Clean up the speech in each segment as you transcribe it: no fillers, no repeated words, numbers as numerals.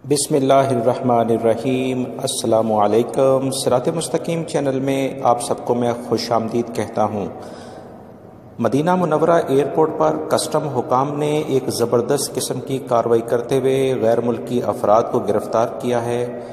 बिस्मिल्लाहिर्रहमानिर्रहीम। अस्सलाम वालेकुम। सिरात मुस्तकीम चैनल में आप सबको मैं खुश आमदीद कहता हूँ। मदीना मुनव्वरा एयरपोर्ट पर कस्टम हुकाम ने एक ज़बरदस्त किस्म की कार्रवाई करते हुए गैर मुल्की अफराद को गिरफ़्तार किया है,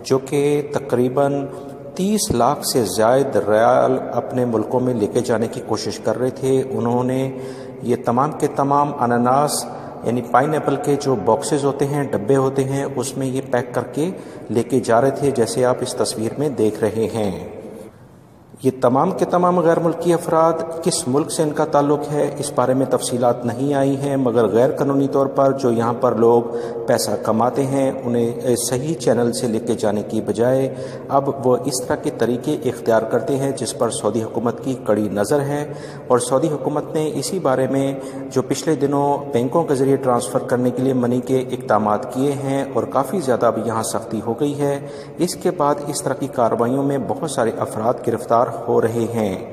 जो कि तकरीबन 30 लाख से ज़ायद रियाल अपने मुल्कों में लेके जाने की कोशिश कर रहे थे। उन्होंने ये तमाम के तमाम अनानास यानी पाइनएप्पल के जो बॉक्सेस होते हैं, डब्बे होते हैं, उसमें ये पैक करके लेके जा रहे थे, जैसे आप इस तस्वीर में देख रहे हैं। ये तमाम के तमाम गैर मुल्की अफराद किस मुल्क से इनका ताल्लुक़ है इस बारे में तफसीलात नहीं आई हैं, मगर गैर कानूनी तौर पर जो यहाँ पर लोग पैसा कमाते हैं उन्हें सही चैनल से लेके जाने की बजाय अब वो इस तरह के तरीके इख्तियार करते हैं जिस पर सऊदी हुकूमत की कड़ी नज़र है। और सऊदी हुकूमत ने इसी बारे में जो पिछले दिनों बैंकों के ज़रिए ट्रांसफ़र करने के लिए मनी के इक़दाम किए हैं और काफ़ी ज़्यादा अब यहाँ सख्ती हो गई है। इसके बाद इस तरह की कार्रवाइयों में बहुत सारे अफराद गिरफ़्तार हो रहे हैं।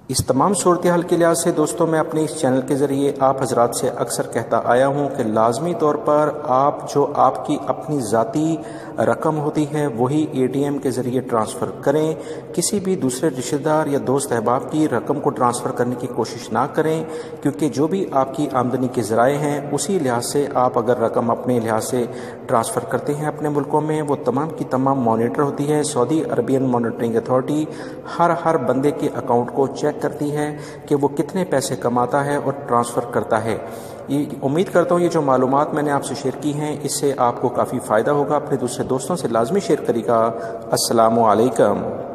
इस तमाम सूरत हाल के लिहाज से दोस्तों, मैं अपने इस चैनल के ज़रिए आप हजरात से अक्सर कहता आया हूँ कि लाजमी तौर पर आप जो आपकी अपनी ज़ाती रकम होती है वही ATM के ज़रिए ट्रांसफ़र करें। किसी भी दूसरे रिश्तेदार या दोस्त अहबाब की रकम को ट्रांसफ़र करने की कोशिश ना करें, क्योंकि जो भी आपकी आमदनी के ज़राए हैं उसी लिहाज से आप अगर रकम अपने लिहाज से ट्रांसफ़र करते हैं अपने मुल्कों में, वो तमाम की तमाम मॉनिटर होती है। सऊदी अरबियन मॉनिटरिंग अथॉरिटी हर बंदे के अकाउंट को चेक करती है कि वो कितने पैसे कमाता है और ट्रांसफ़र करता है। ये उम्मीद करता हूँ ये जो मालूमात मैंने आपसे शेयर की हैं इससे आपको काफ़ी फ़ायदा होगा। अपने दूसरे दोस्तों से लाजमी शेयर करिएगा। अस्सलामु अलैकुम।